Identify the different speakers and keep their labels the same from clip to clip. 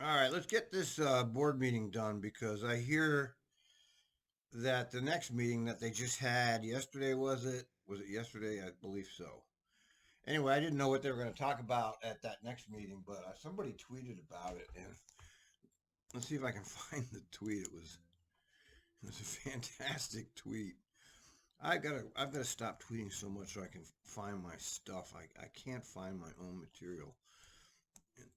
Speaker 1: All right, let's get this board meeting done because I hear that the next meeting that they just had yesterday, was it? Was it yesterday? I believe so. Anyway, I didn't know what they were going to talk about at that next meeting, but somebody tweeted about it, and let's see if I can find the tweet. It was a fantastic tweet. I've got to stop tweeting so much so I can find my stuff. I can't find my own material.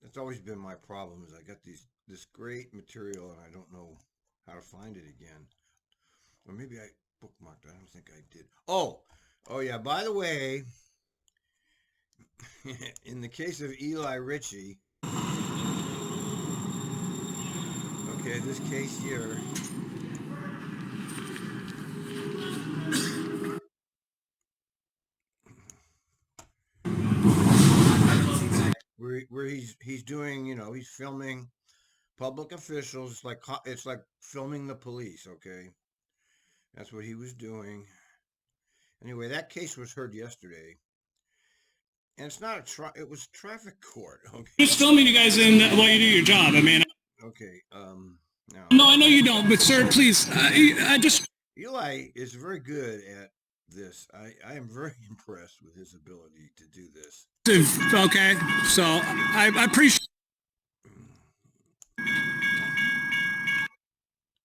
Speaker 1: That's always been my problem is I got this great material and I don't know how to find it again. Or maybe I bookmarked it. I don't think I did. Oh yeah. By the way, in the case of Eli Ritchie, okay, this case here, where he's doing, he's filming public officials. It's like filming the police. Okay, that's what he was doing. Anyway, that case was heard yesterday, and it's not it was traffic court. Okay.
Speaker 2: Just filming you guys in while you do your job. I mean,
Speaker 1: Okay. Now,
Speaker 2: no, I know you don't, but sir, please, I just.
Speaker 1: Eli is very good at this. I am very impressed with his ability to do this.
Speaker 2: Okay, so I appreciate.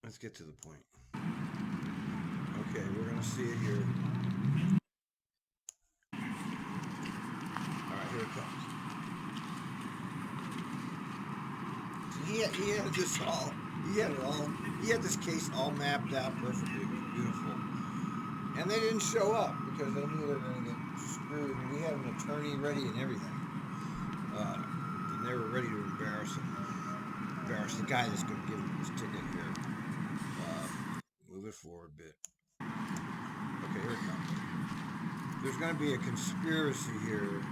Speaker 1: Let's get to the point. Okay, we're gonna see it here. All right, here it comes. He had this all. He had it all. He had this case all mapped out perfectly. It was beautiful. And they didn't show up because they knew they were going to get screwed. And we had an attorney ready and everything. And they were ready to embarrass him. Embarrass the guy that's going to give him his ticket here. Move it forward a bit. Okay, here it comes. There's going to be a conspiracy here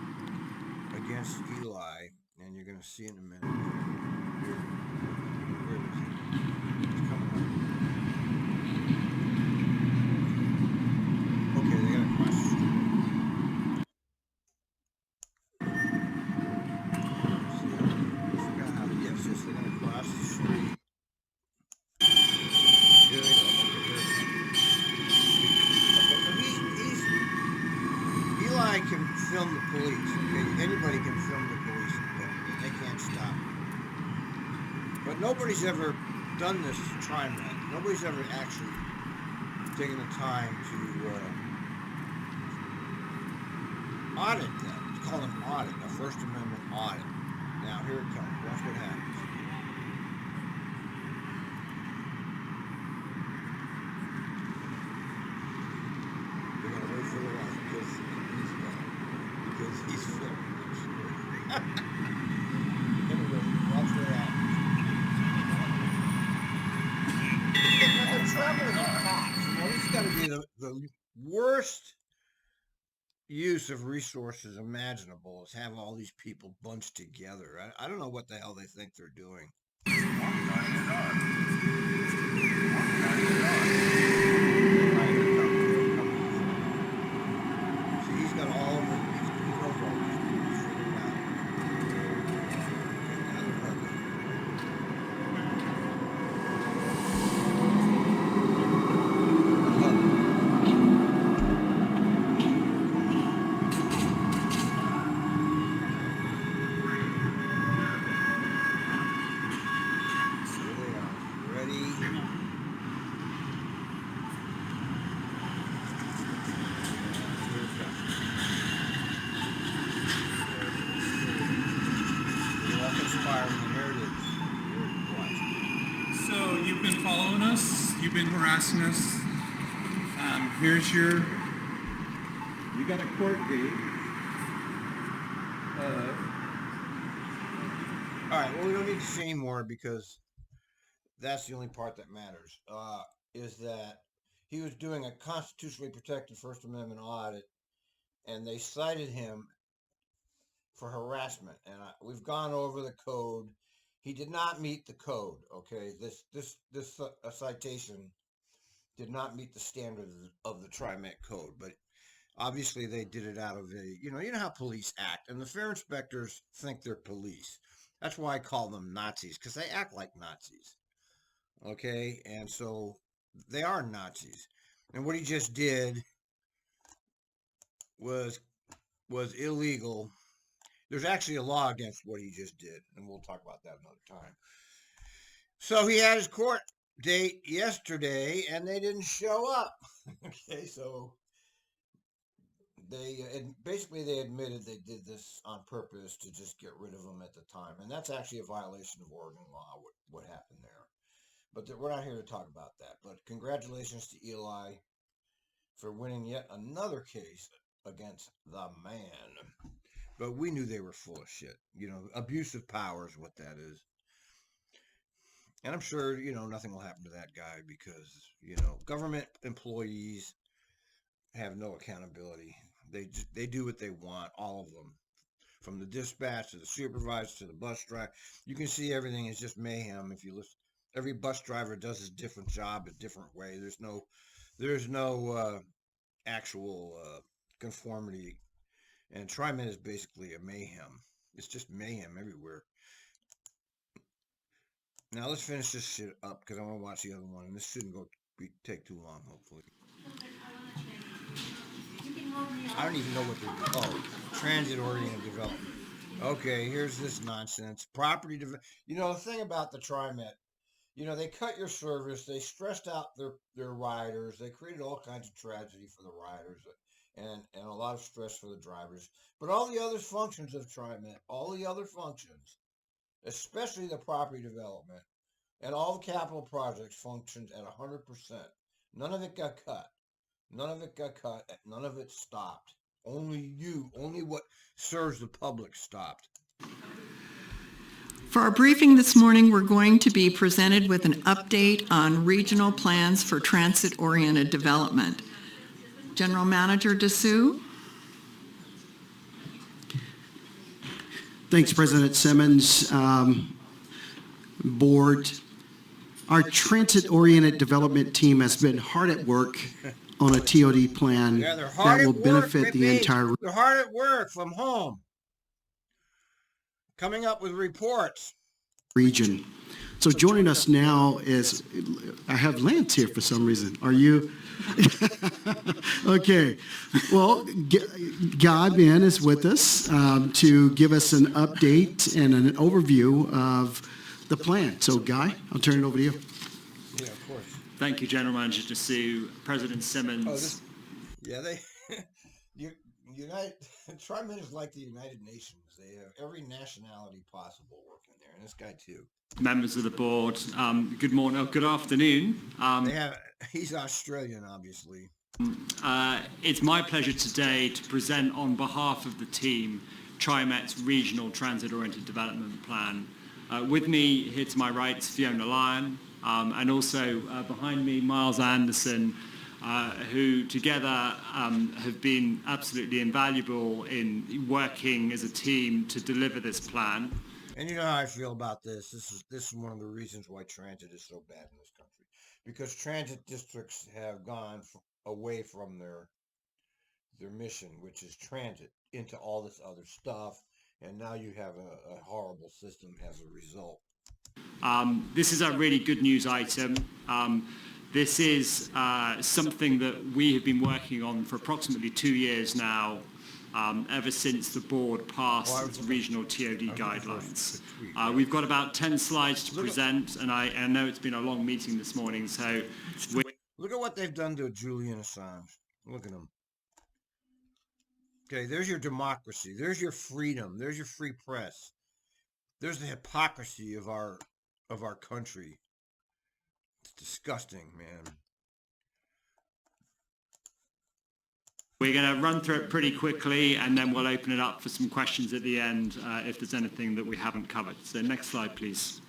Speaker 1: against Eli, and you're going to see in a minute. Where is it? It's coming up. Okay, they got to cross the street. See, I forgot how. Yes, they're going to cross the street. Here they go. Okay, here it comes. Okay, so he's Eli can film the police. Okay, anybody can film the police, and they can't stop him. But nobody's ever done this TriMet. Nobody's ever actually taken the time to audit them. It's called an audit, a First Amendment audit. Now, here it comes. Watch what happens. They're going to wait for the light because he's filming this. Anyway, watch what happens. They're traveling on cops. This has got to be the worst use of resources imaginable is have all these people bunched together. I don't know what the hell they think they're doing. See, he's got all of it. He knows all these people. He's figured it out. Okay, now they're hooking. Here they are. Ready? Here it comes. They're all conspiring, and here it is. Here, watch.
Speaker 3: So you've been following us. You've been harassing us. Here's your. You got a court date.
Speaker 1: All right, well, we don't need to say anymore because that's the only part that matters. Is that he was doing a constitutionally protected First Amendment audit, and they cited him for harassment. And we've gone over the code. He did not meet the code. Okay, this citation did not meet the standards of the TriMet code, but obviously they did it out of you know how police act, and the fair inspectors think they're police. That's why I call them Nazis, because they act like Nazis. Okay, and so they are Nazis. And what he just did was was illegal. There's actually a law against what he just did, and we'll talk about that another time. So he had his court date yesterday, and they didn't show up. Okay, so basically they admitted they did this on purpose to just get rid of him at the time, and that's actually a violation of Oregon law. What happened there? But we're not here to talk about that. But congratulations to Eli for winning yet another case against the man. But we knew they were full of shit. Abuse of power is what that is. And I'm sure, nothing will happen to that guy because, government employees have no accountability. They do what they want, all of them. From the dispatch to the supervisor to the bus driver. You can see everything is just mayhem if you listen. Every bus driver does his different job a different way. There's no actual conformity. And TriMet is basically a mayhem. It's just mayhem everywhere. Now let's finish this shit up because I want to watch the other one, and this shouldn't take too long, hopefully. I don't even know what they're. Oh, transit-oriented development. Okay, here's this nonsense. Property development. The thing about the TriMet, they cut your service. They stressed out their riders. They created all kinds of tragedy for the riders and a lot of stress for the drivers. But all the other functions of TriMet, all the other functions, especially the property development and all the capital projects functioned at 100%. None of it got cut. None of it got cut. None of it stopped. Only what serves the public stopped.
Speaker 4: For our briefing this morning, we're going to be presented with an update on regional plans for transit-oriented development. General Manager Dessou.
Speaker 5: Thanks, President Simmons. Board, our transit-oriented development team has been hard at work on a TOD plan that will benefit the entire.
Speaker 1: They're hard at work from home, coming up with reports.
Speaker 5: Region. So joining us now is, I have Lance here for some reason. Are you? Okay. Well, Guy Ben is with us to give us an update and an overview of the plan. So Guy, I'll turn it over to you.
Speaker 1: Yeah, of course.
Speaker 6: Thank you, General Manager Dessou. President Simmons.
Speaker 1: TriMet is like the United Nations. They have every nationality possible working there, and this guy too.
Speaker 6: Members of the board, good morning, good afternoon.
Speaker 1: He's Australian, obviously.
Speaker 6: It's my pleasure today to present on behalf of the team TriMet's Regional Transit-Oriented Development Plan. With me here to my right is Fiona Lyon, and also behind me Miles Anderson, who together have been absolutely invaluable in working as a team to deliver this plan.
Speaker 1: And you know how I feel about this. This is one of the reasons why transit is so bad in this country, because transit districts have gone away from their mission, which is transit, into all this other stuff, and now you have a horrible system as a result.
Speaker 6: This is a really good news item. This is something that we have been working on for approximately 2 years now, ever since the board passed its regional TOD guidelines. We've got about 10 slides to present, and I know it's been a long meeting this morning, so...
Speaker 1: Look at what they've done to Julian Assange. Look at him. Okay, there's your democracy. There's your freedom. There's your free press. There's the hypocrisy of our country. It's disgusting, man.
Speaker 6: We're going to run through it pretty quickly, and then we'll open it up for some questions at the end if there's anything that we haven't covered. So next slide, please.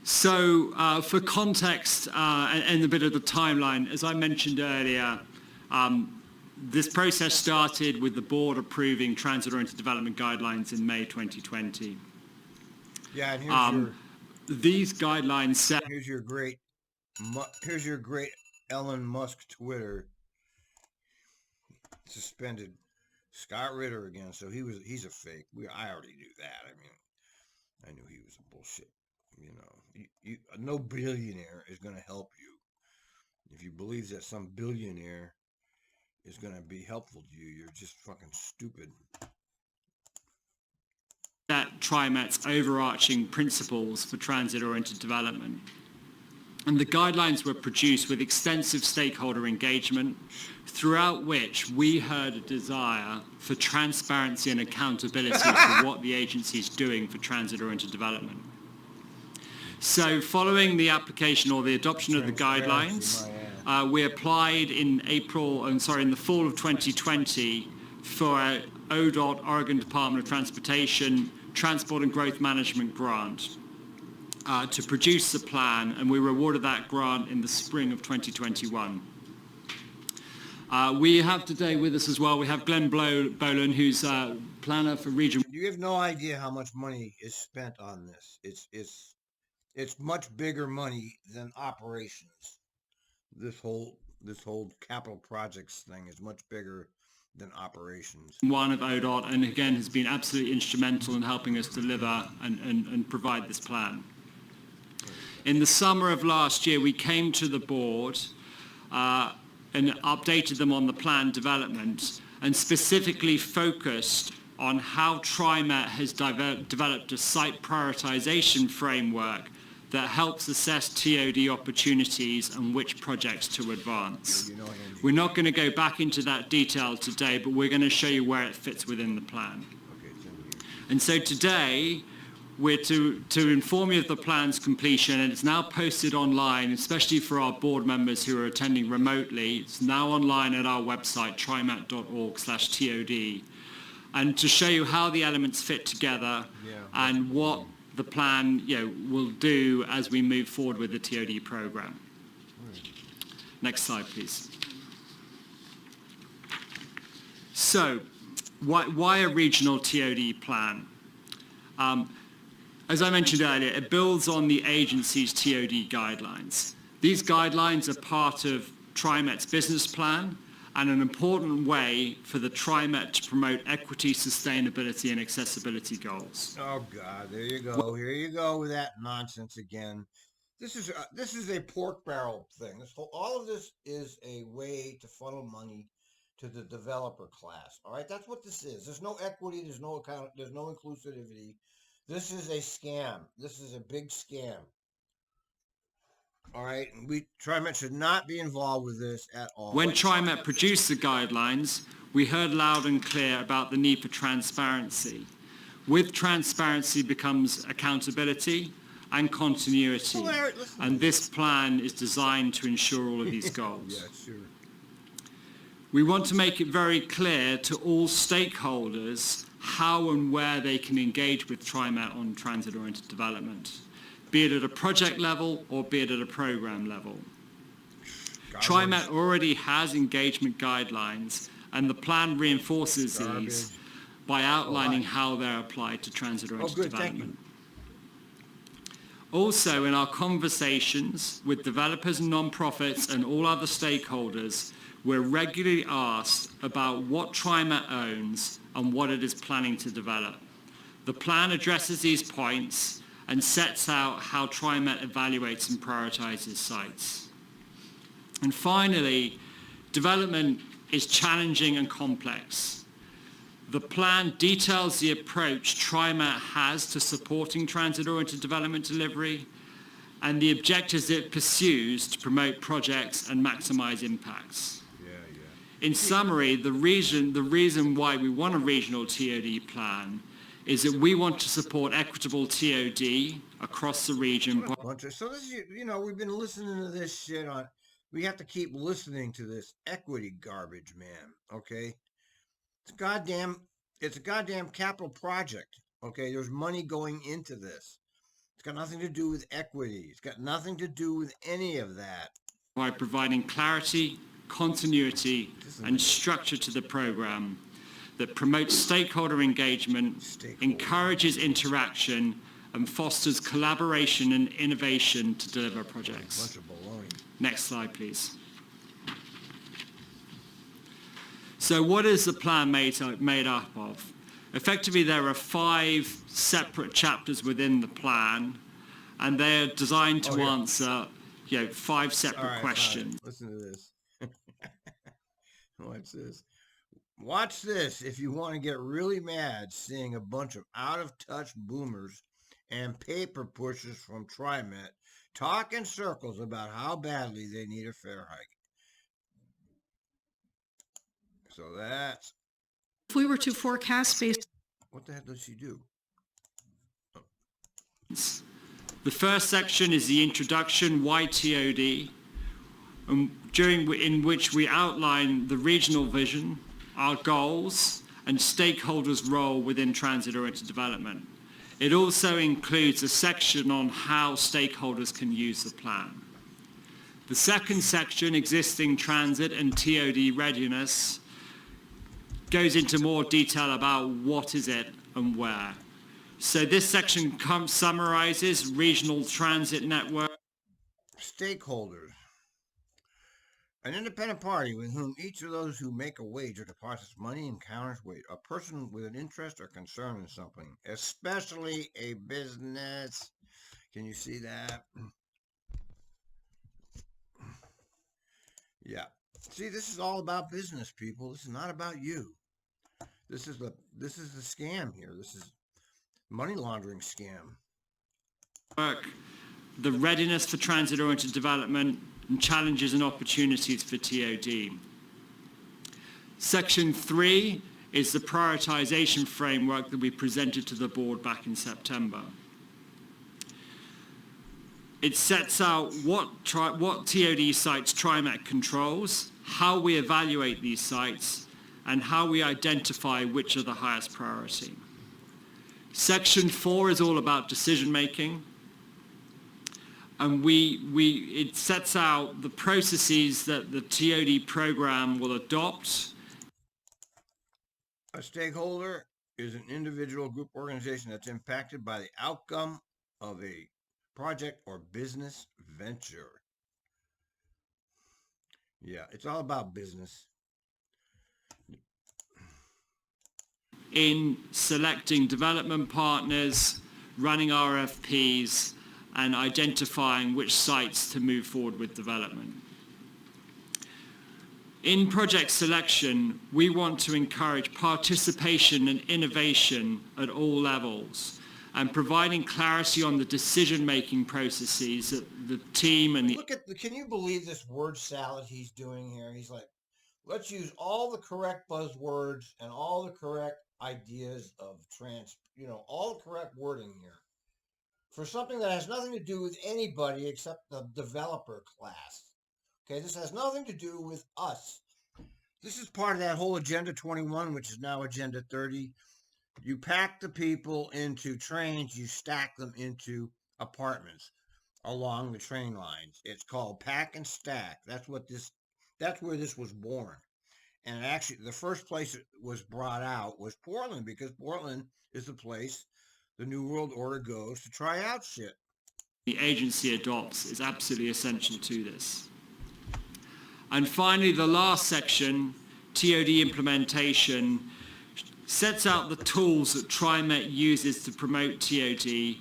Speaker 6: So for context and a bit of the timeline, as I mentioned earlier, this process started with the board approving transit-oriented development guidelines in May 2020.
Speaker 1: Yeah, and
Speaker 6: these guidelines set...
Speaker 1: Here's your great Elon Musk Twitter suspended Scott Ritter again. So he's a fake. I already knew that. I mean, I knew he was a bullshit. You know, no billionaire is going to help you. If you believe that some billionaire is going to be helpful to you, you're just fucking stupid.
Speaker 6: That TriMet's overarching principles for transit-oriented development. And the guidelines were produced with extensive stakeholder engagement, throughout which we heard a desire for transparency and accountability for what the agency is doing for transit-oriented development. So following the application or the adoption of the guidelines, we applied in the fall of 2020 for a ODOT, Oregon Department of Transportation, Transport and Growth Management grant to produce the plan, and we were awarded that grant in the spring of 2021. We have today with us as well, we have Glenn Boland, who's planner for region.
Speaker 1: You have no idea how much money is spent on this. It's much bigger money than operations. This whole capital projects thing is much bigger than operations.
Speaker 6: One of ODOT, and again has been absolutely instrumental in helping us deliver and provide this plan. In the summer of last year, we came to the board and updated them on the plan development and specifically focused on how TriMet has developed a site prioritization framework that helps assess TOD opportunities and which projects to advance. We're not going to go back into that detail today, but we're going to show you where it fits within the plan. And so today, we're to inform you of the plan's completion, and it's now posted online, especially for our board members who are attending remotely. It's now online at our website, trimet.org/TOD, and to show you how the elements fit together and what the plan will do as we move forward with the TOD program. Next slide, please. So, why a regional TOD plan? As I mentioned earlier, it builds on the agency's TOD guidelines. These guidelines are part of TriMet's business plan and an important way for the TriMet to promote equity, sustainability, and accessibility goals.
Speaker 1: Oh God, there you go. Here you go with that nonsense again. This is a pork barrel thing. All of this is a way to funnel money to the developer class. All right, that's what this is. There's no equity. There's no account. There's no inclusivity. This is a scam. This is a big scam. All right, and TriMet should not be involved with this at all.
Speaker 6: When TriMet produced the guidelines, we heard loud and clear about the need for transparency. With transparency becomes accountability and continuity.
Speaker 1: Well, Larry,
Speaker 6: and this plan is designed to ensure all of these goals.
Speaker 1: Yeah, sure.
Speaker 6: We want to make it very clear to all stakeholders how and where they can engage with TriMet on transit-oriented development, be it at a project level or be it at a program level. TriMet already has engagement guidelines, and the plan reinforces these by outlining how they're applied to transit-oriented development. Also, in our conversations with developers and non-profits and all other stakeholders, we're regularly asked about what TriMet owns and what it is planning to develop. The plan addresses these points and sets out how TriMet evaluates and prioritizes sites. And finally, development is challenging and complex. The plan details the approach TriMet has to supporting transit-oriented development delivery and the objectives it pursues to promote projects and maximize impacts. In summary, the reason why we want a regional TOD plan is that we want to support equitable TOD across the region.
Speaker 1: So this is, we've been listening to this shit on. We have to keep listening to this equity garbage, man. Okay, it's a goddamn capital project. Okay, there's money going into this. It's got nothing to do with equity. It's got nothing to do with any of that.
Speaker 6: By providing clarity, continuity, and structure to the program that promotes stakeholder engagement, encourages interaction, and fosters collaboration and innovation to deliver projects. Next slide, please. So what is the plan made up of? Effectively, there are 5 separate chapters within the plan, and they're designed to answer 5 separate
Speaker 1: All right,
Speaker 6: questions.
Speaker 1: fine. Listen to this. Watch this. Watch this if you want to get really mad seeing a bunch of out-of-touch boomers and paper pushers from TriMet talk in circles about how badly they need a fare hike. So that's...
Speaker 7: If we were to forecast based
Speaker 1: What the heck does she do?
Speaker 6: The first section is the introduction, why TOD, in which we outline the regional vision, our goals, and stakeholders' role within transit-oriented development. It also includes a section on how stakeholders can use the plan. The second section, existing transit and TOD readiness, goes into more detail about what is it and where. So this section summarizes regional transit network.
Speaker 1: Stakeholders. An independent party with whom each of those who make a wager deposits money and counters weight. A person with an interest or concern in something, especially a business. Can you see that? Yeah. See, this is all about business, people. This is not about you. This is the scam here. This is money laundering scam.
Speaker 6: The readiness for transit-oriented development and challenges and opportunities for TOD. Section 3 is the prioritization framework that we presented to the board back in September. It sets out what TOD sites TriMet controls, how we evaluate these sites, and how we identify which are the highest priority. Section 4 is all about decision making, and it sets out the processes that the TOD program will adopt.
Speaker 1: A stakeholder is an individual, group, organization that's impacted by the outcome of a project or business venture. Yeah, it's all about business.
Speaker 6: In selecting development partners, running RFPs, and identifying which sites to move forward with development. In project selection, we want to encourage participation and innovation at all levels, and providing clarity on the decision-making processes that the team and the...
Speaker 1: Look at can you believe this word salad he's doing here? He's like, let's use all the correct buzzwords and all the correct ideas of all the correct wording here for something that has nothing to do with anybody except the developer class. Okay, this has nothing to do with us. This is part of that whole Agenda 21, which is now Agenda 30. You pack the people into trains, you stack them into apartments along the train lines. It's called pack and stack. That's where this was born. And actually, the first place it was brought out was Portland, because Portland is the place the New World Order goes to try out shit.
Speaker 6: The agency adopts is absolutely essential to this. And finally, the last section, TOD implementation, sets out the tools that TriMet uses to promote TOD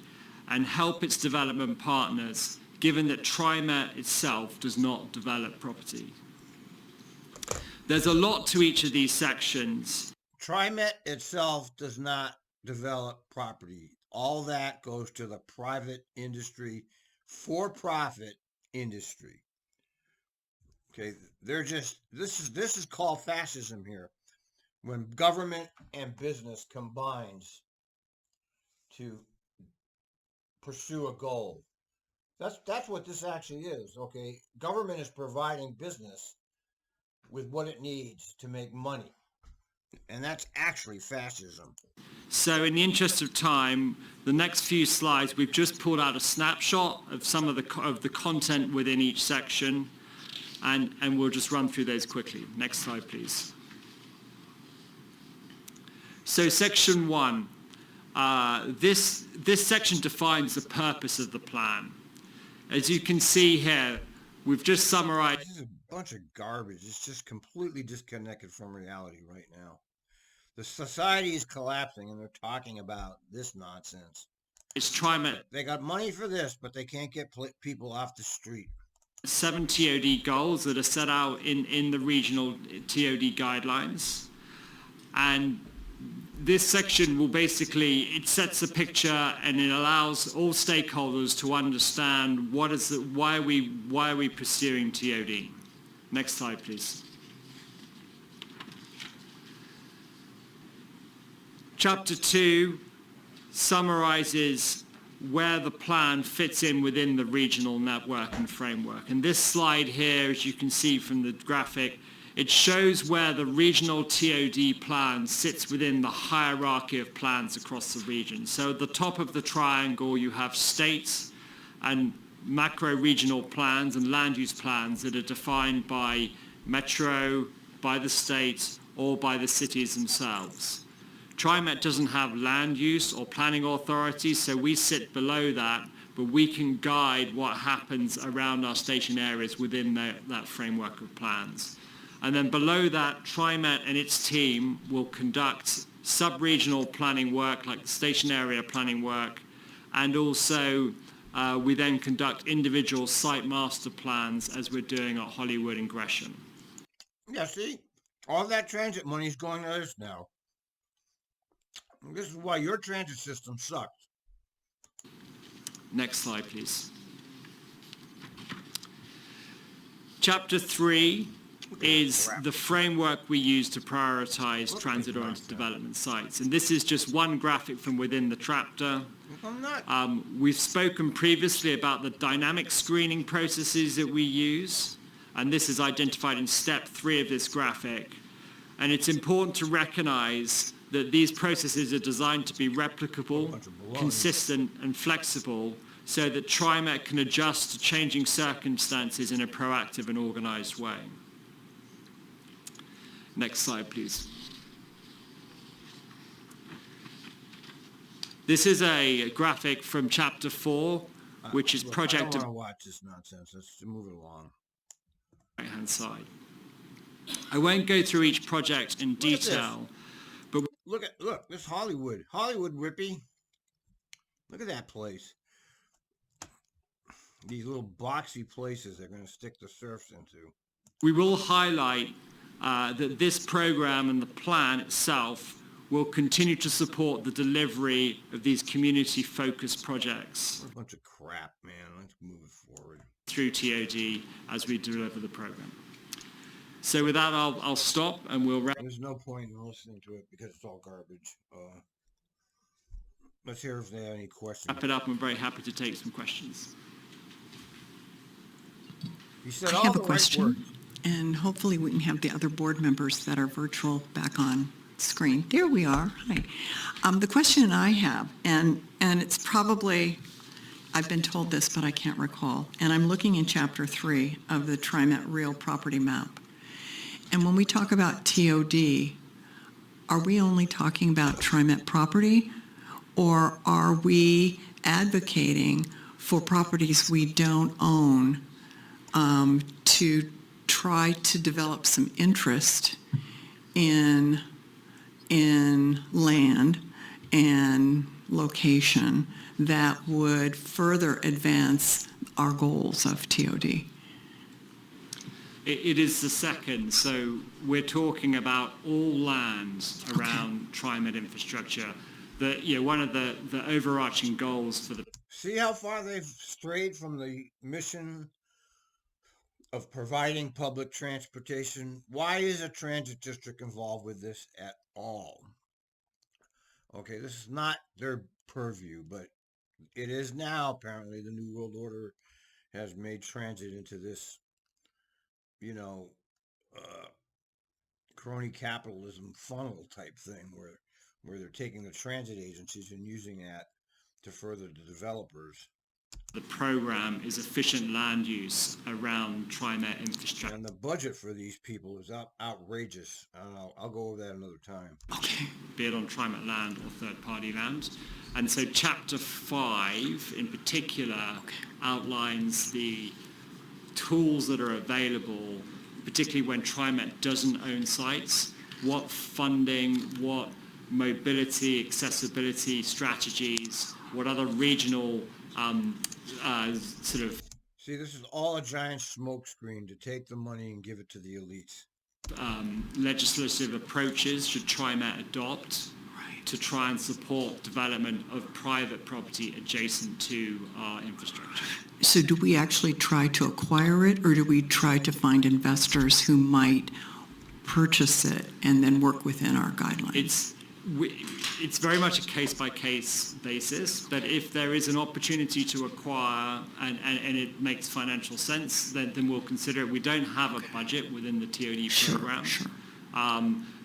Speaker 6: and help its development partners, given that TriMet itself does not develop property. There's a lot to each of these sections.
Speaker 1: TriMet itself does not develop property. All that goes to the private industry, for-profit industry. Okay, this is called fascism here, when government and business combines to pursue a goal. That's what this actually is. Okay, government is providing business with what it needs to make money. And that's actually fascism.
Speaker 6: So in the interest of time, the next few slides, we've just pulled out a snapshot of some of the content within each section, and we'll just run through those quickly. Next slide, please. So section 1, this section defines the purpose of the plan. As you can see here, we've just summarized...
Speaker 1: This is bunch of garbage. It's just completely disconnected from reality right now. The society is collapsing, and they're talking about this nonsense.
Speaker 6: It's TriMet
Speaker 1: They got money for this, but they can't get people off the street.
Speaker 6: 7 TOD goals that are set out in the regional TOD guidelines. And this section will basically, it sets a picture and it allows all stakeholders to understand why are we pursuing TOD. Next slide, please. Chapter 2 summarizes where the plan fits in within the regional network and framework. And this slide here, as you can see from the graphic, it shows where the regional TOD plan sits within the hierarchy of plans across the region. So at the top of the triangle, you have states and macro-regional plans and land use plans that are defined by metro, by the states, or by the cities themselves. TriMet doesn't have land use or planning authority, so we sit below that, but we can guide what happens around our station areas within that framework of plans. And then below that, TriMet and its team will conduct sub-regional planning work, like station area planning work, and also we then conduct individual site master plans as we're doing at Hollywood and Gresham.
Speaker 1: Yeah, see? All that transit money is going to us now. This is why your transit system sucks.
Speaker 6: Next slide, please. Chapter 3 is the framework we use to prioritize transit-oriented development sites. And this is just one graphic from within the chapter. We've spoken previously about the dynamic screening processes that we use, and this is identified in step 3 of this graphic. And it's important to recognize that these processes are designed to be replicable, consistent, and flexible so that TriMet can adjust to changing circumstances in a proactive and organized way. Next slide, please. This is a graphic from Chapter 4, which is project...
Speaker 1: I don't want to watch this nonsense. Let's move it along.
Speaker 6: Right-hand side. I won't go through each project in detail, but...
Speaker 1: Look, this Hollywood. Hollywood, Rippy. Look at that place. These little boxy places they're going to stick the surfs into.
Speaker 6: We will highlight that this program and the plan itself will continue to support the delivery of these community-focused projects.
Speaker 1: What a bunch of crap, man. Let's move it forward.
Speaker 6: Through TOD as we deliver the program. So with that, I'll stop and we'll wrap.
Speaker 1: There's no point in listening to it because it's all garbage. Let's hear if they have any questions.
Speaker 6: Wrap it up. I'm very happy to take some questions.
Speaker 1: You said
Speaker 4: I
Speaker 1: all
Speaker 4: have a
Speaker 1: the right
Speaker 4: question,
Speaker 1: words.
Speaker 4: and hopefully we can have the other board members that are virtual back on screen. There we are. Hi. The question I have, and it's probably, I've been told this, but I can't recall, and I'm looking in Chapter 3 of the TriMet Real Property Map. And when we talk about TOD, are we only talking about TriMet property, or are we advocating for properties we don't own to try to develop some interest in land and location that would further advance our goals of TOD?
Speaker 6: It is the second, so we're talking about all lands around TriMet infrastructure. One of the overarching goals for the...
Speaker 1: See how far they've strayed from the mission of providing public transportation? Why is a transit district involved with this at all? Okay, this is not their purview, but it is now. Apparently, the New World Order has made transit into this, crony capitalism funnel type thing where they're taking the transit agencies and using that to further the developers.
Speaker 6: The program is efficient land use around TriMet infrastructure.
Speaker 1: And the budget for these people is outrageous. I'll go over that another time.
Speaker 4: Okay.
Speaker 6: Be it on TriMet land or third-party land. And so Chapter 5 in particular outlines the tools that are available particularly when TriMet doesn't own sites, what funding, what mobility, accessibility strategies, what other regional sort of
Speaker 1: See, this is all a giant smokescreen to take the money and give it to the elites.
Speaker 6: legislative approaches should TriMet adopt to try and support development of private property adjacent to our infrastructure.
Speaker 4: So do we actually try to acquire it, or do we try to find investors who might purchase it and then work within our guidelines?
Speaker 6: It's very much a case-by-case basis, but if there is an opportunity to acquire and it makes financial sense, then we'll consider it. We don't have a budget within the TOD program.
Speaker 4: Sure.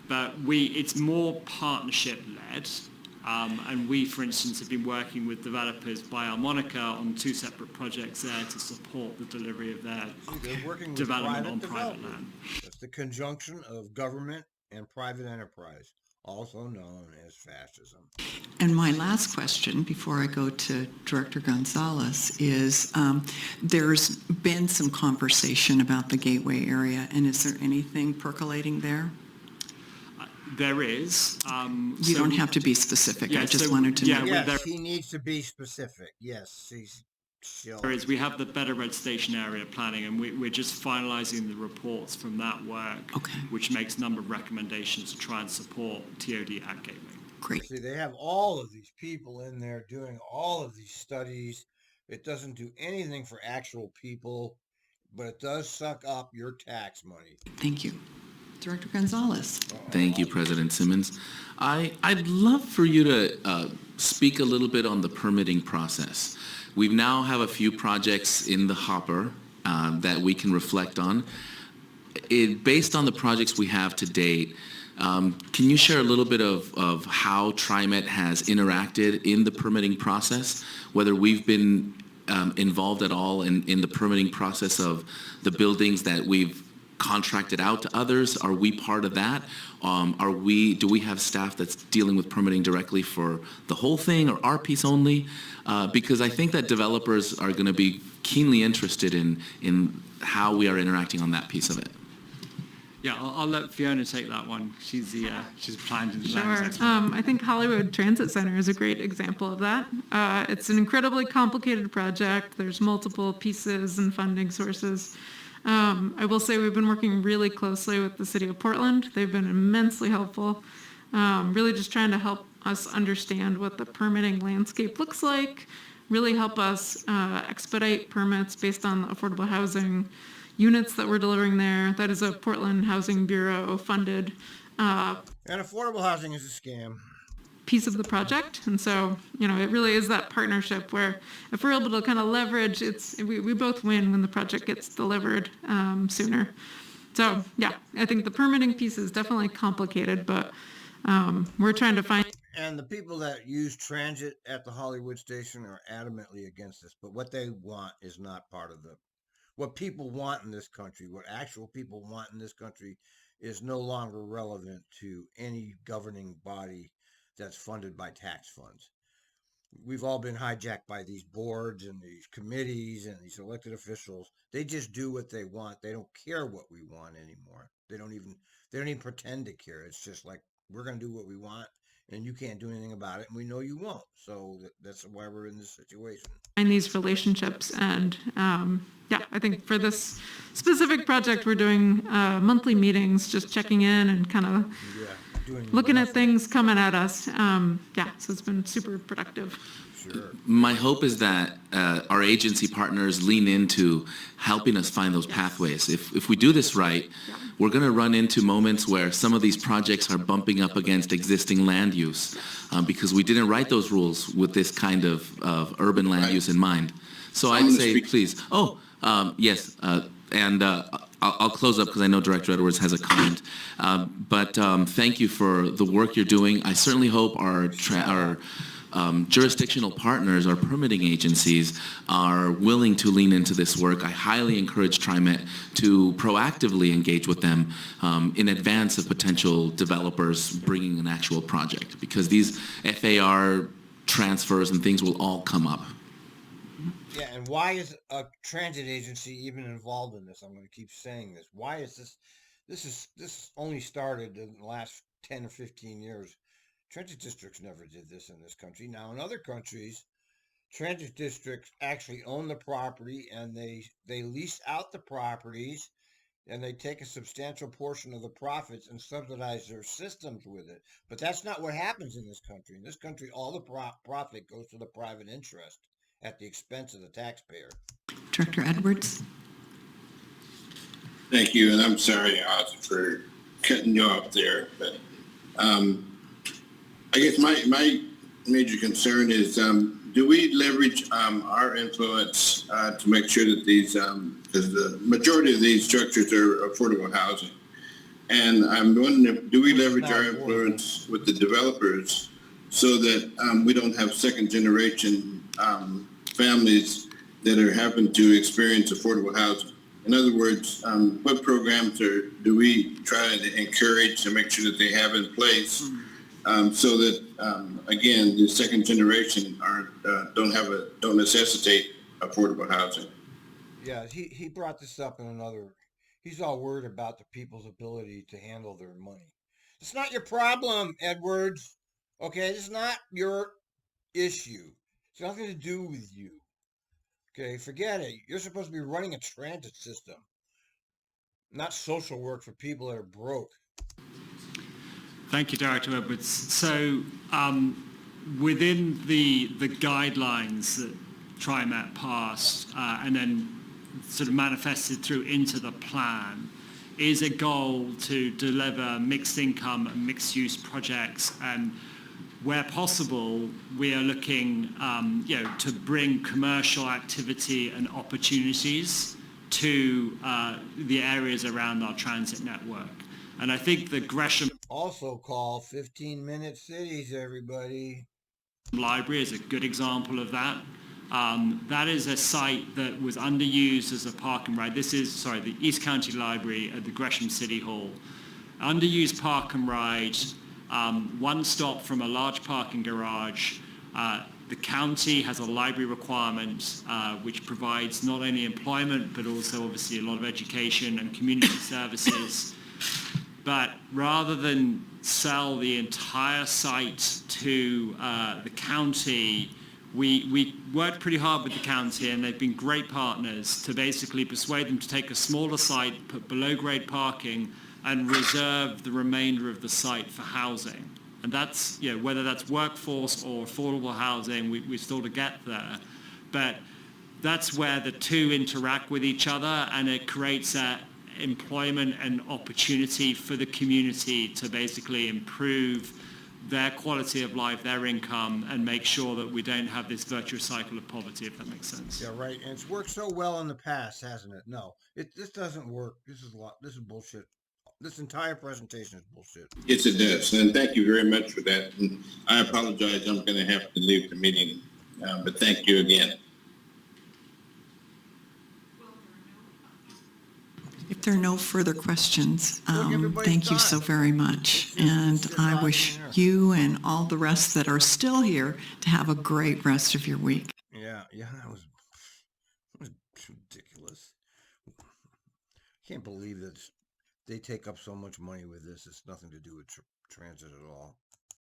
Speaker 6: But it's more partnership-led, and we, for instance, have been working with developers by our moniker on 2 separate projects there to support the delivery of their
Speaker 1: They're working with
Speaker 6: development on private
Speaker 1: developers.
Speaker 6: land.
Speaker 1: That's the conjunction of government and private enterprise, also known as fascism.
Speaker 4: And my last question, before I go to Director Gonzalez, is there's been some conversation about the Gateway area, and is there anything percolating there?
Speaker 6: There is.
Speaker 4: You don't have to be specific. I just wanted to know.
Speaker 1: Yes, he needs to be specific. Yes,
Speaker 6: There is. We have the Better Red Station area planning, and we're just finalising the reports from that work, which makes a number of recommendations to try and support TOD at Gateway.
Speaker 4: Great.
Speaker 1: See, they have all of these people in there doing all of these studies. It doesn't do anything for actual people, but it does suck up your tax money.
Speaker 4: Thank you. Director Gonzalez.
Speaker 8: Thank you, President Simmons. I'd love for you to speak a little bit on the permitting process. We now have a few projects in the hopper that we can reflect on. Based on the projects we have to date, can you share a little bit of how TriMet has interacted in the permitting process, whether we've been involved at all in the permitting process of the buildings that we've contracted out to others? Are we part of that? Do we have staff that's dealing with permitting directly for the whole thing or our piece only? Because I think that developers are going to be keenly interested in how we are interacting on that piece of it.
Speaker 6: Yeah, I'll let Fiona take that one. She's planned and design.
Speaker 9: Sure. I think Hollywood Transit Center is a great example of that. It's an incredibly complicated project. There's multiple pieces and funding sources. I will say we've been working really closely with the City of Portland. They've been immensely helpful, really just trying to help us understand what the permitting landscape looks like, really help us expedite permits based on the affordable housing units that we're delivering there. That is a Portland Housing Bureau funded
Speaker 1: And affordable housing is a scam.
Speaker 9: piece of the project. And so, it really is that partnership where if we're able to kind of leverage, we both win when the project gets delivered sooner. So yeah, I think the permitting piece is definitely complicated, but we're trying to find.
Speaker 1: And the people that use transit at the Hollywood station are adamantly against this, but what they want is not part of what people want in this country, what actual people want in this country is no longer relevant to any governing body that's funded by tax funds. We've all been hijacked by these boards and these committees and these elected officials. They just do what they want. They don't care what we want anymore. They don't even pretend to care. It's just like, we're going to do what we want and you can't do anything about it. And we know you won't. So that's why we're in this situation.
Speaker 9: Find these relationships. And I think for this specific project, we're doing monthly meetings, just checking in and kind of looking at things coming at us. So it's been super productive.
Speaker 1: Sure.
Speaker 8: My hope is that our agency partners lean into helping us find those pathways. If we do this right, we're going to run into moments where some of these projects are bumping up against existing land use because we didn't write those rules with this kind of urban land use in mind. So I'd say, please. Yes. I'll close up because I know Director Edwards has a comment. But thank you for the work you're doing. I certainly hope our jurisdictional partners, our permitting agencies, are willing to lean into this work. I highly encourage TriMet to proactively engage with them in advance of potential developers bringing an actual project, because these FAR transfers and things will all come up.
Speaker 1: Yeah, and why is a transit agency even involved in this? I'm going to keep saying this. Why is this? This only started in the last 10 or 15 years. Transit districts never did this in this country. Now, in other countries, transit districts actually own the property and they lease out the properties and they take a substantial portion of the profits and subsidize their systems with it. But that's not what happens in this country. In this country, all the profit goes to the private interest at the expense of the taxpayer.
Speaker 4: Director Edwards?
Speaker 10: Thank you, and I'm sorry, Ozzy, for cutting you off there, but I guess my major concern is, do we leverage our influence to make sure that these, because the majority of these structures are affordable housing, and I'm wondering, do we leverage our influence with the developers so that we don't have second generation families that are having to experience affordable housing? In other words, what programs do we try to encourage to make sure that they have in place so that, again, the second generation don't necessitate affordable housing?
Speaker 1: Yeah, he brought this up in another. He's all worried about the people's ability to handle their money. It's not your problem, Edwards. Okay, it's not your issue. It's nothing to do with you. Okay, forget it. You're supposed to be running a transit system, not social work for people that are broke.
Speaker 6: Thank you, Director Edwards. So within the guidelines that TriMet passed and then sort of manifested through into the plan is a goal to deliver mixed income and mixed use projects, and where possible we are looking to bring commercial activity and opportunities to the areas around our transit network. And I think the Gresham
Speaker 1: Also called 15-minute cities, everybody.
Speaker 6: Library is a good example of that. That is a site that was underused as a park and ride. This is, the East County Library at the Gresham City Hall. Underused park and ride, one stop from a large parking garage. The county has a library requirement which provides not only employment but also obviously a lot of education and community services. But rather than sell the entire site to the county, we worked pretty hard with the county, and they've been great partners to basically persuade them to take a smaller site, put below grade parking, and reserve the remainder of the site for housing. And that's, whether that's workforce or affordable housing, we still to get there. But that's where the two interact with each other, and it creates a employment and opportunity for the community to basically improve their quality of life, their income, and make sure that we don't have this virtuous cycle of poverty, if that makes sense.
Speaker 1: Yeah, right. And it's worked so well in the past, hasn't it? No, this doesn't work. This is bullshit. This entire presentation is bullshit.
Speaker 10: Yes, it does. And thank you very much for that. And I apologize. I'm going to have to leave the meeting. But thank you again.
Speaker 4: If there are no further questions, thank you so very much. And I wish you and all the rest that are still here to have a great rest of your week.
Speaker 1: Yeah, that was ridiculous. Can't believe that they take up so much money with this. It's nothing to do with transit at all.